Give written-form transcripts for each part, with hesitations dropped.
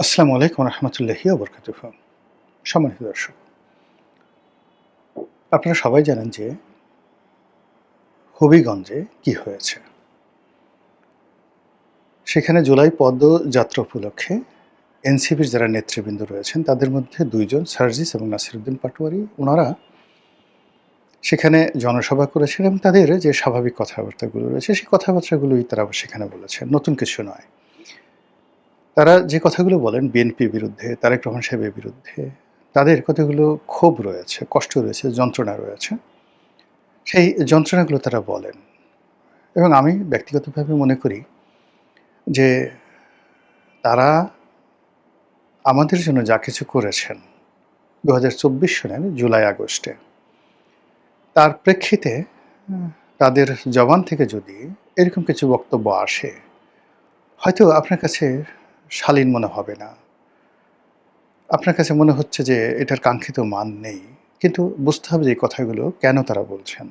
আসসালামু আলাইকুম রহমতুল্লাহি ওয়া বারাকাতুহু। সম্মানিত দর্শক, আপনারা সবাই জানেন যে হবিগঞ্জে কি হয়েছে। সেখানে জুলাই পদযাত্রা উপলক্ষে এনসিপির যারা নেতৃবৃন্দ রয়েছেন তাদের মধ্যে ২ জন সার্জিস এবং নাসিরুদ্দিন পাটোয়ারি, ওনারা সেখানে জনসভা করেছেন এবং তাদের যে স্বাভাবিক কথাবার্তাগুলো রয়েছে সেই কথাবার্তাগুলোই তারা সেখানে বলেছেন, নতুন কিছু নয়। তারা যে কথাগুলো বলেন বিএনপির বিরুদ্ধে, তারেক রহমান সাহেবের বিরুদ্ধে, তাদের কতগুলো ক্ষোভ রয়েছে, কষ্ট রয়েছে, যন্ত্রণা রয়েছে। সেই যন্ত্রণাগুলো তারা বলেন এবং আমি ব্যক্তিগতভাবে মনে করি যে তারা আমাদের জন্য যা কিছু করেছেন ২০২৪ সনের জুলাই-আগস্টে, তার প্রেক্ষিতে তাদের জবান থেকে যদি এরকম কিছু বক্তব্য আসে, হয়তো আপনার কাছে শালীন মনে হবে না। আপনার কাছে মনে হচ্ছে যে এটার কাঙ্ক্ষিত মান নেই। কিন্তু বুঝতে হবে যে এই কথাগুলো কেন তারা বলছেন।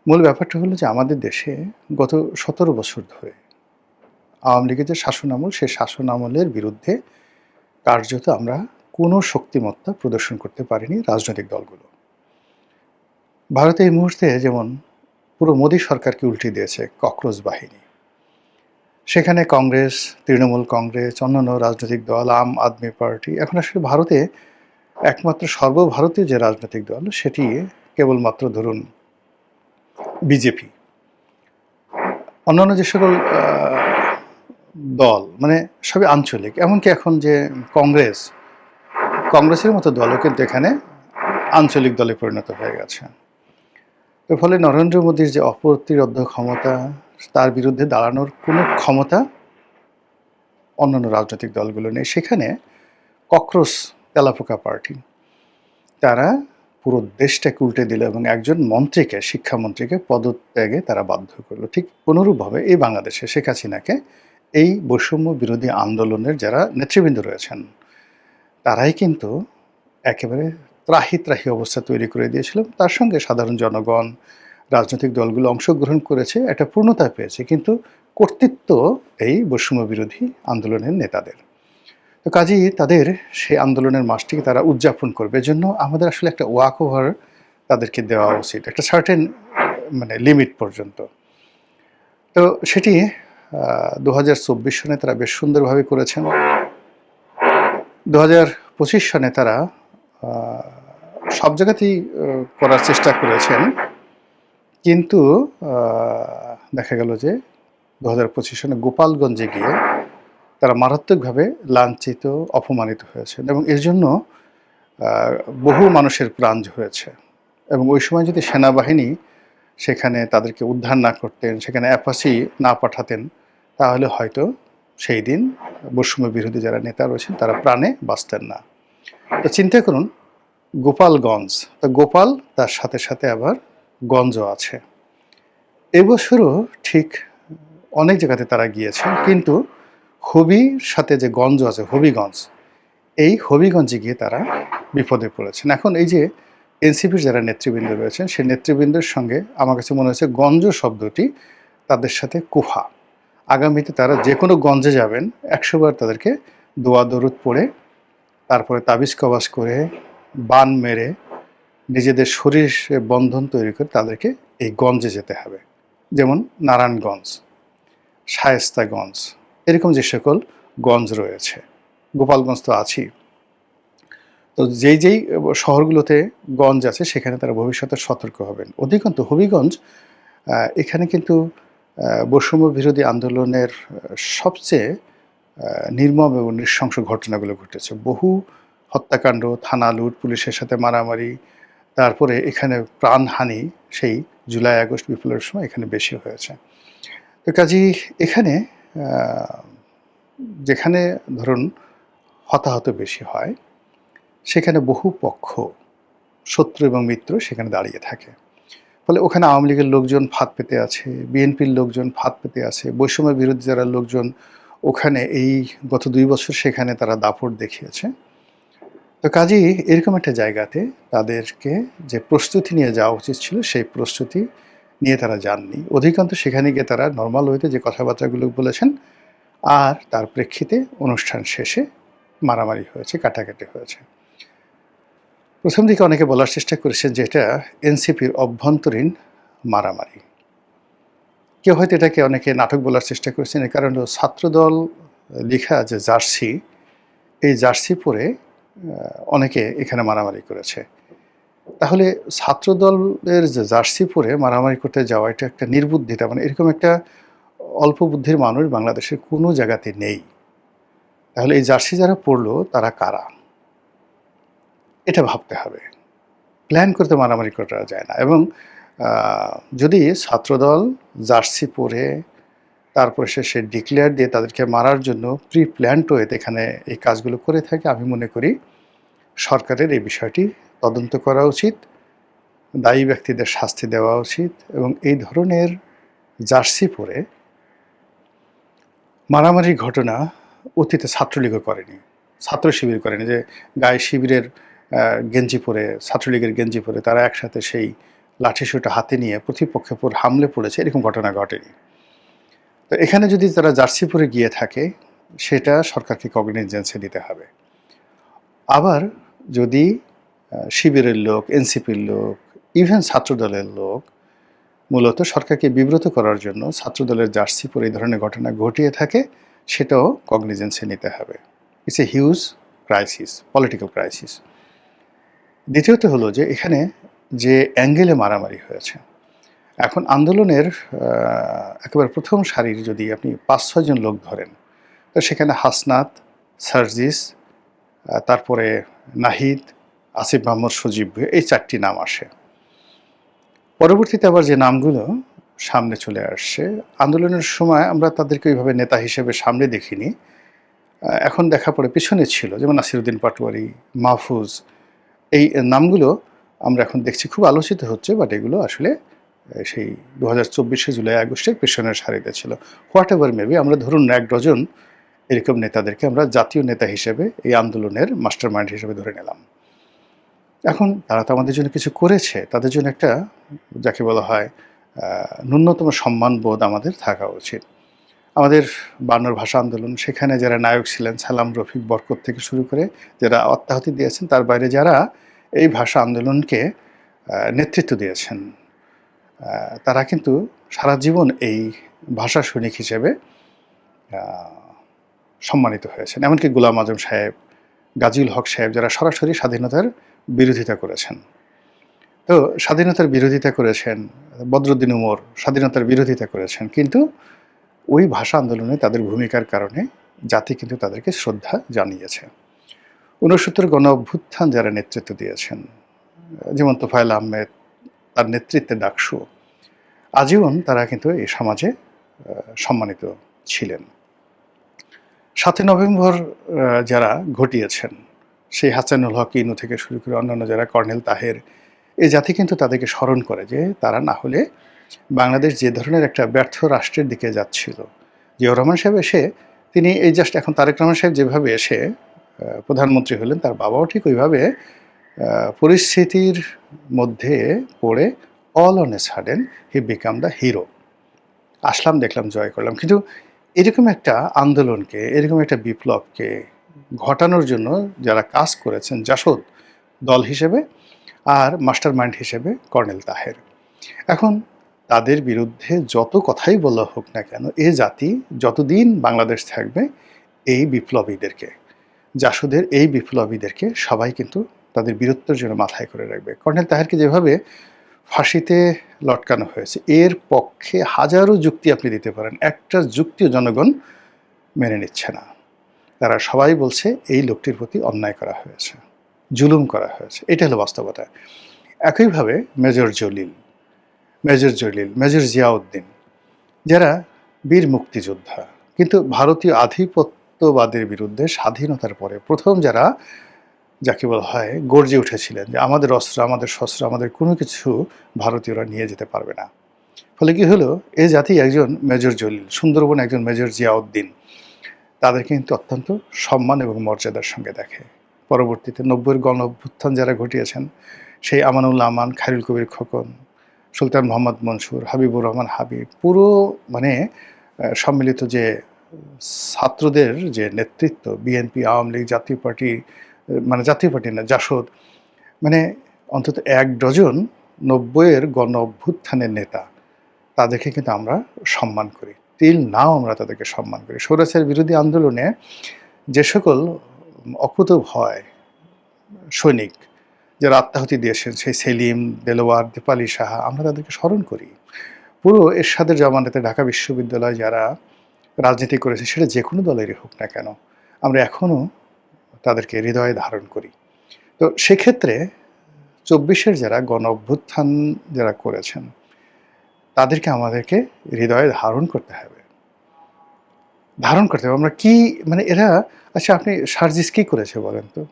মূল ব্যাপারটা হলো যে আমাদের দেশে গত ১৭ বছর ধরে আওয়ামী লীগের যে শাসনামল, সেই শাসনামলের বিরুদ্ধে কার্যত আমরা কোনো শক্তিমত্তা প্রদর্শন করতে পারিনি রাজনৈতিক দলগুলো। ভারতে এই মুহূর্তে যেমন পুরো মোদী সরকারকে উল্টে দিয়েছে ককরোচ বাহিনী। সেখানে কংগ্রেস, তৃণমূল কংগ্রেস, অন্যান্য রাজনৈতিক দল, আম আদমি পার্টি, এখন আসলে ভারতে একমাত্র সর্বভারতীয় যে রাজনৈতিক দল সেটি কেবলমাত্র ধরুন বিজেপি। অন্যান্য যে সকল দল মানে সবই আঞ্চলিক। এমনকি এখন যে কংগ্রেসের মতো দলও কিন্তু এখানে আঞ্চলিক দলে পরিণত হয়ে গেছে। এর ফলে নরেন্দ্র মোদীর যে অপ্রতিরোধ্য ক্ষমতা, তার বিরুদ্ধে দাঁড়ানোর কোনো ক্ষমতা অন্যান্য রাজনৈতিক দলগুলো নেই। সেখানে ককরোচ তেলাপোকা পার্টি, তারা পুরো দেশটাকে উল্টে দিল এবং একজন মন্ত্রীকে, শিক্ষামন্ত্রীকে পদত্যাগে তারা বাধ্য করলো। ঠিক অনুরূপভাবে এই বাংলাদেশে শেখ হাসিনাকে এই বৈষম্য বিরোধী আন্দোলনের যারা নেতৃবৃন্দ রয়েছেন, তারাই কিন্তু একেবারে ত্রাহি অবস্থা তৈরি করে দিয়েছিল। তার সঙ্গে সাধারণ জনগণ, রাজনৈতিক দলগুলো অংশগ্রহণ করেছে, একটা পূর্ণতা পেয়েছে। কিন্তু কর্তৃত্ব এই বৈষম্য বিরোধী আন্দোলনের নেতাদের। তো কাজেই তাদের সেই আন্দোলনের মাসটিকে তারা উদযাপন করবে। এজন্য আমাদের আসলে একটা ওয়াক ওভার তাদেরকে দেওয়া উচিত। একটা সার্টেন মানে লিমিট পর্যন্ত। তো সেটি ২০২৪ সনে তারা বেশ সুন্দরভাবে করেছেন। ২০২৫ সনে তারা সব জায়গাতেই করার চেষ্টা করেছেন। কিন্তু দেখা গেল যে ২০২৫ সনে গোপালগঞ্জে গিয়ে তারা মারাত্মকভাবে লাঞ্ছিত, অপমানিত হয়েছেন এবং এর জন্য বহু মানুষের প্রাণ ঝরেছে। এবং ওই সময় যদি সেনাবাহিনী সেখানে তাদেরকে উদ্ধার না করতেন, সেখানে অ্যাপাচি না পাঠাতেন, তাহলে হয়তো সেই দিন বৈষম্য বিরোধী যারা নেতা রয়েছেন তারা প্রাণে বাঁচতেন না। তো চিন্তা করুন, গোপালগঞ্জ, তো গোপাল তার সাথে সাথে আবার গঞ্জও আছে। এবছরও ঠিক অনেক জায়গাতে তারা গিয়েছেন, কিন্তু হবির সাথে যে গঞ্জ আছে, হবিগঞ্জ, এই হবিগঞ্জে গিয়ে তারা বিপদে পড়েছেন। এখন এই যে এনসিপির যারা নেতৃবৃন্দ রয়েছেন, সেই নেতৃবৃন্দের সঙ্গে আমার কাছে মনে হচ্ছে গঞ্জ শব্দটি তাদের সাথে কুফা। আগামীতে তারা যে কোনো গঞ্জে যাবেন, ১০০ বার তাদেরকে দোয়া দরুদ পড়ে, তারপরে তাবিজ কবাজ করে, বান মেরে, নিজেদের শরীর বন্ধন তৈরি করে তাদেরকে এই গঞ্জে যেতে হবে। যেমন নারায়ণগঞ্জ, শায়েস্তাগঞ্জ, এরকম যে সকল গঞ্জ রয়েছে, গোপালগঞ্জ তো আছেই। তো যেই শহরগুলোতে গঞ্জ আছে সেখানে তারা ভবিষ্যতে সতর্ক হবেন। অধিকন্তু হবিগঞ্জ, এখানে কিন্তু বৈষম্য বিরোধী আন্দোলনের সবচেয়ে নির্মম এবং নৃশংস ঘটনাগুলো ঘটেছে। বহু হত্যাকাণ্ড, থানা লুট, পুলিশের সাথে মারামারি, তারপরে এখানে প্রাণহানি সেই জুলাই-আগস্ট বিপ্লবের সময় এখানে বেশি হয়েছে। তো কাজেই এখানে যেখানে ধরুন হতাহত বেশি হয়, সেখানে বহু পক্ষ, শত্রু এবং মিত্র সেখানে দাঁড়িয়ে থাকে। ফলে ওখানে আওয়ামী লীগের লোকজন ফাঁদ পেতে আছে, বিএনপির লোকজন ফাঁদ পেতে আছে, বৈষম্য বিরোধী যারা লোকজন ওখানে এই গত ২ বছর সেখানে তারা দাপট দেখিয়েছে। তো কাজেই এরকম একটা জায়গাতে তাদেরকে যে প্রস্তুতি নিয়ে যাওয়া উচিত ছিল, সেই প্রস্তুতি নিয়ে তারা যাননি। অধিকাংশ সেখানে গিয়ে তারা নরমাল ওয়েতে যে কথাবার্তাগুলো বলেছেন, আর তার প্রেক্ষিতে অনুষ্ঠান শেষে মারামারি হয়েছে, কাটাকাটি হয়েছে। প্রথম দিকে অনেকে বলার চেষ্টা করেছেন যে এটা এনসিপির অভ্যন্তরীণ মারামারি। কেউ হয়তো এটাকে অনেকে নাটক বলার চেষ্টা করেছেন, এর কারণ হলো ছাত্রদল লেখা যে জার্সি, এই জার্সি পরে অনেকে এখানে মারামারি করেছে। তাহলে ছাত্রদলের যে জার্সি পরে মারামারি করতে যাওয়া এটা একটা নির্বুদ্ধিতা, মানে এরকম একটা অল্প বুদ্ধির মানুষ বাংলাদেশের কোনো জায়গাতে নেই। তাহলে এই জার্সি যারা পরলো তারা কারা, এটা ভাবতে হবে। প্ল্যান করতে মারামারি করা যায় না। এবং যদি ছাত্রদল জার্সি পরে তারপরে সে ডিক্লেয়ার দিয়ে তাদেরকে মারার জন্য প্রি প্ল্যান্ড ওয়েতে এখানে এই কাজগুলো করে থাকে, আমি মনে করি সরকারের এই বিষয়টি তদন্ত করা উচিত, দায়ী ব্যক্তিদের শাস্তি দেওয়া উচিত। এবং এই ধরনের জার্সি পরে মারামারির ঘটনা অতীতে ছাত্রলীগও করেনি, ছাত্র শিবির করেনি, যে গায়ে শিবিরের গেঞ্জি পরে, ছাত্রলীগের গেঞ্জি পরে তারা একসাথে সেই লাঠিসোঁটা হাতে নিয়ে প্রতিপক্ষের উপর হামলে পড়েছে, এরকম ঘটনা ঘটেনি। তো এখানে যদি তারা জার্সি পরে গিয়ে থাকে সেটা সরকারকে কগনিজেন্সে নিতে হবে। আবার যদি শিবিরের লোক, এনসিপির লোক, ইভেন ছাত্রদলের লোক মূলত সরকারকে বিব্রত করার জন্য ছাত্রদলের জার্সি পরে এই ধরনের ঘটনা ঘটিয়ে থাকে, সেটাও কগনিজেন্সে নিতে হবে। It's a huge crisis, political crisis. দ্বিতীয়ত হলো যে এখানে যে অ্যাঙ্গেলে মারামারি হয়েছে, এখন আন্দোলনের একেবারে প্রথম সারির যদি আপনি ৫-৬ জন লোক ধরেন, তো সেখানে হাসনাত, সার্জিস, তারপরে নাহিদ, আসিফ মাহমুদ, সজীব, এই ৪টি নাম আসে। পরবর্তীতে আবার যে নামগুলো সামনে চলে আসছে, আন্দোলনের সময় আমরা তাদেরকে ওইভাবে নেতা হিসেবে সামনে দেখিনি, এখন দেখা পড়ে পিছনে ছিল, যেমন নাসিরুদ্দিন পাটোয়ারি, মাহফুজ, এই নামগুলো আমরা এখন দেখছি খুব আলোচিত হচ্ছে, বাট এগুলো আসলে সেই ২০২৪ জুলাই আগস্টের পেছনের সারিতে ছিল। হোয়াট এভার মেবি, আমরা ধরুন ১ ডজন এরকম নেতাদেরকে আমরা জাতীয় নেতা হিসেবে এই আন্দোলনের মাস্টার মাইন্ড হিসেবে ধরে নিলাম। এখন তারা তো আমাদের জন্য কিছু করেছে, তাদের জন্য একটা যাকে বলা হয় ন্যূনতম সম্মানবোধ আমাদের থাকা উচিত। আমাদের ৫২ ভাষা আন্দোলন, সেখানে যারা নায়ক ছিলেন, সালাম, রফিক, বরকত থেকে শুরু করে যারা আত্মাহুতি দিয়েছেন, তার বাইরে যারা এই ভাষা আন্দোলনকে নেতৃত্ব দিয়েছেন, তারা কিন্তু সারা জীবন এই ভাষা সৈনিক হিসেবে সম্মানিত হয়েছেন। এমনকি গোলাম আজম সাহেব, গাজীউল হক সাহেব, যারা সরাসরি স্বাধীনতার বিরোধিতা করেছেন। তো স্বাধীনতার বিরোধিতা করেছেন, বদরুদ্দিন উমর স্বাধীনতার বিরোধিতা করেছেন, কিন্তু ওই ভাষা আন্দোলনে তাদের ভূমিকার কারণে জাতি কিন্তু তাদেরকে শ্রদ্ধা জানিয়েছে। ৬৯ গণ অভ্যুত্থান যারা নেতৃত্ব দিয়েছেন, যেমন তোফায়েল আহমেদ, তার নেতৃত্বে ডাকসু, আজীবন তারা কিন্তু এই সমাজে সম্মানিত ছিলেন। ৭ই নভেম্বর যারা ঘটিয়েছেন, সেই হাসানুল হক ইনু থেকে শুরু করে অন্যান্য যারা, কর্নেল তাহের, এই জাতি কিন্তু তাদেরকে স্মরণ করে যে তারা না হলে বাংলাদেশ যে ধরনের একটা ব্যর্থ রাষ্ট্রের দিকে যাচ্ছিল। জিয়াউর রহমান সাহেব এসে, তিনি এই জাস্ট এখন তারেক রহমান সাহেব যেভাবে এসে প্রধানমন্ত্রী হলেন, তার বাবাও ঠিক ওইভাবে পরিস্থিতির মধ্যে পড়ে all on a sudden he became the hero. আসলাম, দেখলাম, জয় করলাম। কিন্তু এরকম একটা আন্দোলনকে, এরকম একটা বিপ্লবকে ঘটানোর জন্য যারা কাজ করেছেন, জাসদ দল হিসেবে আর মাস্টার মাইন্ড হিসেবে কর্নেল তাহের, এখন তাদের বিরুদ্ধে যত কথাই বলা হোক না কেন, এ জাতি যতদিন বাংলাদেশ থাকবে এই বিপ্লবীদেরকে, জাসদের এই বিপ্লবীদেরকে সবাই কিন্তু তাদের বীরত্বের জন্য মাথায় করে রাখবে। কর্নেল তাহেরকে যেভাবে ফাঁসিতে লটকানো হয়েছে, এর পক্ষে হাজারো যুক্তি আপনি দিতে পারেন, একটা যুক্তিও জনগণ মেনে নিচ্ছে না। তারা সবাই বলছে এই লোকটির প্রতি অন্যায় করা হয়েছে, জুলুম করা হয়েছে, এটা হলো বাস্তবতা। একইভাবে মেজর জলিল, মেজর জিয়াউদ্দিন, যারা বীর মুক্তিযোদ্ধা, কিন্তু ভারতীয় আধিপত্যবাদের বিরুদ্ধে স্বাধীনতার পরে প্রথম যারা, যাকে বলা হয়, গর্জে উঠেছিলেন যে আমাদের অস্ত্র, আমাদের শস্ত্র, আমাদের কোনো কিছু ভারতীয়রা নিয়ে যেতে পারবে না। ফলে কি হলো, এ জাতি একজন মেজর জলিল, সুন্দরবন একজন মেজর জিয়াউদ্দিন, তাদের কিন্তু অত্যন্ত সম্মান এবং মর্যাদার সঙ্গে দেখে। পরবর্তীতে ৯০-এর গণ অভ্যুত্থান যারা ঘটিয়েছেন, সেই আমানুল্লাহ আমান, খায়রুল কবির খোকন, সুলতান মোহাম্মদ মনসুর, হাবিবুর রহমান হাবিব, পুরো মানে সম্মিলিত যে ছাত্রদের যে নেতৃত্ব, বিএনপি, আওয়ামী লীগ, জাতীয় পার্টি, মানে জাতীয় পার্টি না, জাসদ, মানে অন্তত ১ ডজন ৯০-এর গণ অভ্যুত্থানের নেতা, তাদেরকে কিন্তু আমরা সম্মান করি। টিল নাও আমরা তাদেরকে সম্মান করি। স্বৈরাচার বিরোধী আন্দোলনে যে সকল অকুতোভয় সৈনিক যারা আত্মাহুতি দিয়েছেন, সেই সেলিম, দেলোয়ার, দীপালি সাহা, আমরা তাদেরকে স্মরণ করি। পুরো এরশাদের জামানাতে ঢাকা বিশ্ববিদ্যালয়ে যারা রাজনীতি করেছে, সেটা যে কোনো দলেরই হোক না কেন, আমরা এখনও তাদেরকে হৃদয়ে ধারণ করি। তো সেক্ষেত্রে ২৪-এর যারা গণ অভ্যুত্থান যারা করেছেন, তাদেরকে আমাদেরকে হৃদয়ে ধারণ করতে হবে। ধারণ করতে হবে। আমরা কি, মানে এরা, আচ্ছা আপনি সার্জিস কী করেছে বলেন তো?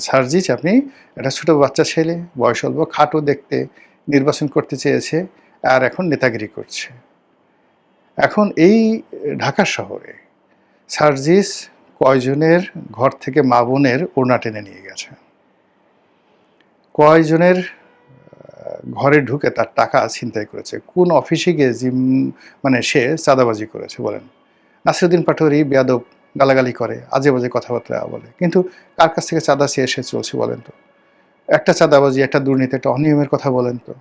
সার্জিস, আপনি একটা ছোটো বাচ্চা ছেলে, বয়স অল্প, খাটো দেখতে, নির্বাচন করতে চেয়েছে, আর এখন নেতাগিরি করছে। এখন এই ঢাকা শহরে সার্জিস কয়জনের ঘর থেকে মা বোনের ওড়না টেনে নিয়ে গেছে, কয়জনের ঘরে ঢুকে তার টাকা ছিনতাই করেছে, কোন অফিসে গিয়ে মানে সে চাঁদাবাজি করেছে বলেন। নাসিরুদ্দিন পাটোয়ারি বেয়াদব, গালাগালি করে, আজে বাজে কথাবার্তা বলে, কিন্তু কার কাছ থেকে চাঁদা চেয়ে এসে চলছে বলেন তো? একটা চাঁদাবাজি, একটা দুর্নীতি, একটা অনিয়মের কথা বলেন তো,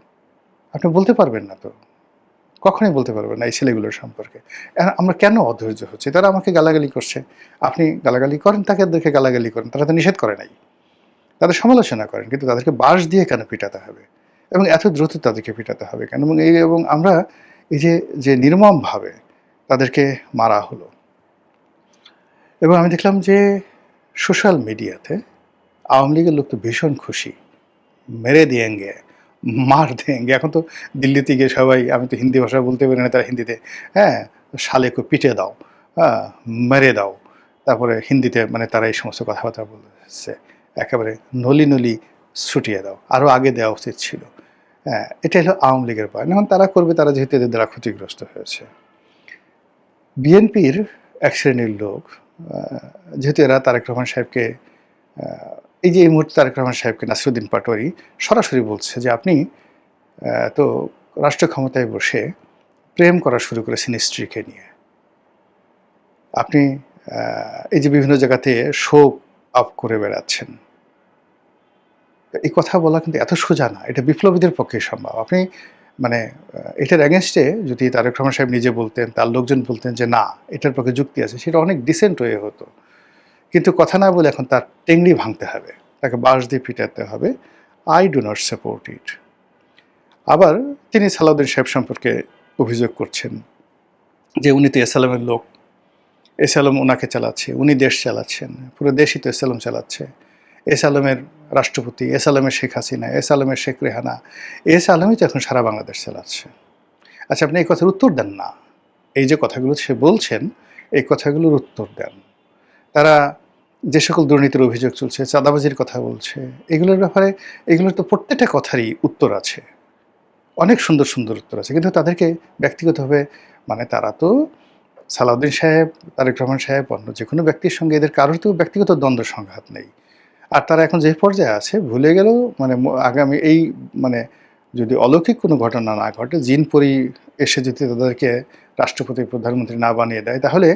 আপনি বলতে পারবেন না তো, কখনোই বলতে পারবেন না এই ছেলেগুলোর সম্পর্কে। আমরা কেন অধৈর্য হচ্ছি? তারা আমাকে গালাগালি করছে, আপনি গালাগালি করেন, তাদেরকে গালাগালি করেন, তারা তো নিষেধ করে নাই, তাদের সমালোচনা করেন, কিন্তু তাদেরকে বাঁশ দিয়ে কেন পিটাতে হবে, এবং এত দ্রুত তাদেরকে পিটাতে হবে কেন? এবং আমরা এই যে নির্মমভাবে তাদেরকে মারা হলো, এবং আমি দেখলাম যে সোশ্যাল মিডিয়াতে আওয়ামী লীগের লোক তো ভীষণ খুশি, মেরে দিয়েঙ্গে, মার দেঙ্গে। এখন তো দিল্লিতে গিয়ে সবাই, আমি তো হিন্দি ভাষা বলতে পারি না, তারা হিন্দিতে, হ্যাঁ, শালেকে পিটে দাও, হ্যাঁ, মেরে দাও, তারপরে হিন্দিতে মানে তারা এই সমস্ত কথাবার্তা বলছে, একেবারে নলি নলি ছুটিয়ে দাও, আরও আগে দেওয়া উচিত ছিল। হ্যাঁ, এটা হলো আওয়ামী লীগের বয়ান। এখন তারা করবে, তারা যেহেতু এদের দ্বারা ক্ষতিগ্রস্ত হয়েছে। বিএনপির এক শ্রেণীর লোক, যেহেতু এরা তারেক রহমান সাহেবকে, এই যে এই মুহূর্তে তারেক রহমান সাহেবকে নাসিরুদ্দিন পাটোয়ারি সরাসরি বলছে যে আপনি তো রাষ্ট্র ক্ষমতায় বসে প্রেম করা শুরু করেছেন স্ত্রীকে নিয়ে, আপনি এই যে বিভিন্ন জায়গাতে শোক আপ করে বেড়াচ্ছেন। এই কথা বলা কিন্তু এত সোজা না, এটা বিপ্লবীদের পক্ষে সম্ভব। আপনি মানে এটার অ্যাগেনস্টে যদি তারেক রহমান সাহেব নিজে বলতেন, তার লোকজন বলতেন যে না, এটার পক্ষে যুক্তি আছে, সেটা অনেক ডিসেন্ট হয়ে হতো। কিন্তু কথা না বলে এখন তার টেংরি ভাঙতে হবে, তাকে বাঁশ দিয়ে পিটাতে হবে। আই ডু নট সাপোর্ট ইট। আবার তিনি সালাউদ্দিন সাহেব সম্পর্কে অভিযোগ করছেন যে উনি তো এসালামের লোক, এসালাম ওনাকে চালাচ্ছে, উনি দেশ চালাচ্ছেন, পুরো দেশই তো এসালাম চালাচ্ছে। এসালামের রাষ্ট্রপতি, এসালামের শেখ হাসিনা, এসালামের শেখ রেহানা, এসালামই তো এখন সারা বাংলাদেশ চালাচ্ছে। আচ্ছা, আপনি এই কথার উত্তর দেন না। এই যে কথাগুলো সে বলছেন, এই কথাগুলোর উত্তর দেন। তারা যে সকল দুর্নীতির অভিযোগ চলছে, চাঁদাবাজির কথা বলছে, এগুলোর ব্যাপারে, এগুলোর তো প্রত্যেকটা কথারই উত্তর আছে, অনেক সুন্দর সুন্দর উত্তর আছে, কিন্তু তাদেরকে ব্যক্তিগতভাবে, মানে তারা তো সালাউদ্দিন সাহেব, তারেক রহমান সাহেব, অন্য যে কোনো ব্যক্তির সঙ্গে এদের কারোর তো ব্যক্তিগত দ্বন্দ্ব সংঘাত নেই। আর তারা এখন যে পর্যায়ে আছে, ভুলে গেলেও মানে আগামী এই, মানে যদি অলৌকিক কোনো ঘটনা না ঘটে, জিন পরি এসে যদি তাদেরকে রাষ্ট্রপতি, প্রধানমন্ত্রী না বানিয়ে দেয়, তাহলে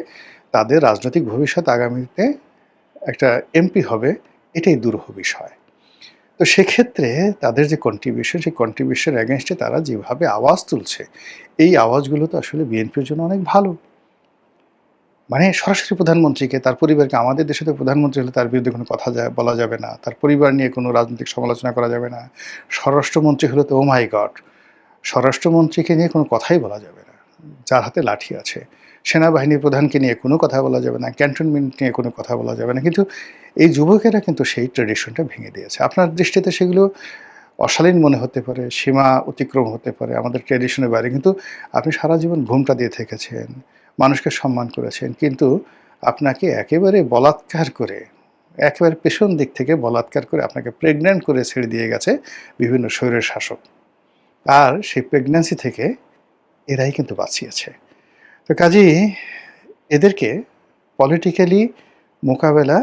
তাদের রাজনৈতিক ভবিষ্যৎ আগামীতে একটা এমপি হবে, এটাই দুরূহ বিষয়। তো সেক্ষেত্রে তাদের যে কন্ট্রিবিউশন, সেই কন্ট্রিবিউশন অ্যাগেনস্টে তারা যেভাবে আওয়াজ তুলছে, এই আওয়াজগুলো তো আসলে বিএনপির জন্য অনেক ভালো। মানে সরাসরি প্রধানমন্ত্রীকে, তার পরিবারকে, আমাদের দেশে তো প্রধানমন্ত্রী হলে তার বিরুদ্ধে কোনো কথা বলা যাবে না, তার পরিবার নিয়ে কোনো রাজনৈতিক সমালোচনা করা যাবে না। স্বরাষ্ট্রমন্ত্রী হলে তো ও মাই গড, স্বরাষ্ট্রমন্ত্রীকে নিয়ে কোনো কথাই বলা যাবে না, যার হাতে লাঠি আছে। সেনাবাহিনীর প্রধানকে নিয়ে কোনো কথা বলা যাবে না, ক্যান্টনমেন্ট নিয়ে কোনো কথা বলা যাবে না। কিন্তু এই যুবকেরা কিন্তু সেই ট্র্যাডিশনটা ভেঙে দিয়েছে। আপনার দৃষ্টিতে সেগুলো অশালীন মনে হতে পারে, সীমা অতিক্রম হতে পারে, আমাদের ট্র্যাডিশনের বাইরে, কিন্তু আপনি সারা জীবন ঘুমটা দিয়ে থেকেছেন, মানুষকে সম্মান করেছেন, কিন্তু আপনাকে একেবারে বলাৎকার করে, একেবারে পেছন দিক থেকে বলাৎকার করে আপনাকে প্রেগন্যান্ট করে ছেড়ে দিয়ে গেছে বিভিন্ন স্বৈরের শাসক। আর সেই প্রেগন্যান্সি থেকে এরাই কিন্তু বাঁচিয়েছে। তো কাজেই এদেরকে পলিটিক্যালি মোকাবেলা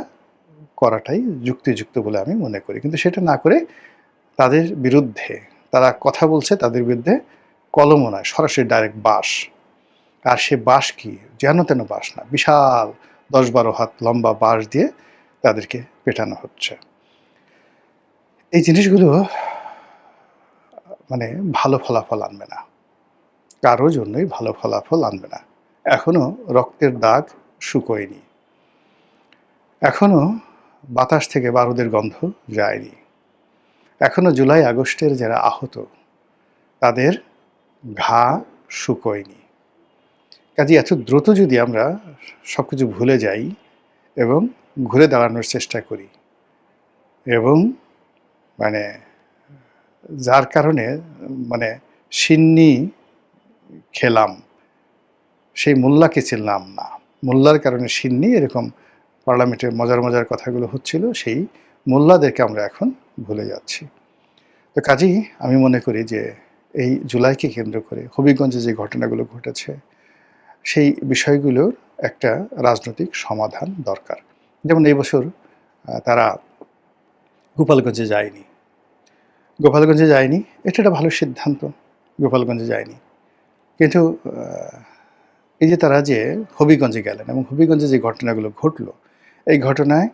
করাটাই যুক্তিযুক্ত বলে আমি মনে করি। কিন্তু সেটা না করে তাদের বিরুদ্ধে, তারা কথা বলছে, তাদের বিরুদ্ধে কলমও নয়, সরাসরি ডাইরেক্ট বাঁশ। আর সে বাঁশ কি, যেন তেন বাঁশ না, বিশাল 10-12 হাত লম্বা বাঁশ দিয়ে তাদেরকে পেটানো হচ্ছে। এই জিনিসগুলো মানে ভালো ফলাফল আনবে না, কারো জন্যই ভালো ফলাফল আনবে না। এখনো রক্তের দাগ শুকোয়নি, এখনো বাতাস থেকে বারুদের গন্ধ যায়নি, এখনো জুলাই আগস্টের যারা আহত তাদের ঘা শুকোয়নি। কাজে এত দ্রুত যদি আমরা সবকিছু ভুলে যাই এবং ঘুরে দাঁড়ানোর চেষ্টা করি, এবং মানে যার কারণে মানে সিন্নি খেলাম, সেই মোল্লাকে চিনলাম না, মোল্লার কারণে সিন্নি, এরকম পার্লামেন্টের মজার মজার কথাগুলো হচ্ছিল, সেই মোল্লাদেরকে আমরা এখন ভুলে যাচ্ছি। তো কাজেই আমি মনে করি যে এই জুলাইকে কেন্দ্র করে হবিগঞ্জে যে ঘটনাগুলো ঘটেছে, সেই বিষয়গুলোর একটা রাজনৈতিক সমাধান দরকার। যেমন এই বছর তারা গোপালগঞ্জে যায়নি, গোপালগঞ্জে যায়নি, এটা একটা ভালো সিদ্ধান্ত, গোপালগঞ্জে যায়নি। কিন্তু এই যে তারা যে হবিগঞ্জে গেলেন এবং হবিগঞ্জে যে ঘটনাগুলো ঘটলো, এই ঘটনায়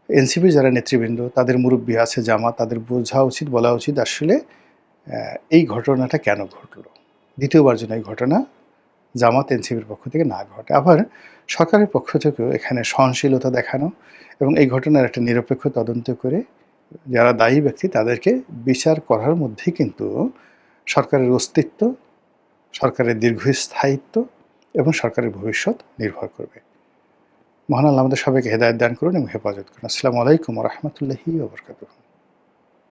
এনসিপির যারা নেতৃবৃন্দ, তাদের মুরব্বী আছে, জামাত, তাদের বোঝা উচিত, বলা উচিত আসলে এই ঘটনাটা কেন ঘটলো, দ্বিতীয়বার যেন এই ঘটনা জামাত এনসিপির পক্ষ থেকে না ঘটে। আবার সরকারের পক্ষ থেকেও এখানে সহনশীলতা দেখানো এবং এই ঘটনার একটা নিরপেক্ষ তদন্ত করে যারা দায়ী ব্যক্তি তাদেরকে বিচার করার মধ্যেই কিন্তু সরকারের অস্তিত্ব, সরকারের দীর্ঘস্থায়িত্ব এবং সরকারের ভবিষ্যৎ নির্ভর করবে। মহান আল্লাহ আমাদের সবাইকে হেদায়েত দান করুন এবং হেফাজত করুন। আসসালামু আলাইকুম ওয়া রাহমাতুল্লাহি ওয়া বারাকাতুহু।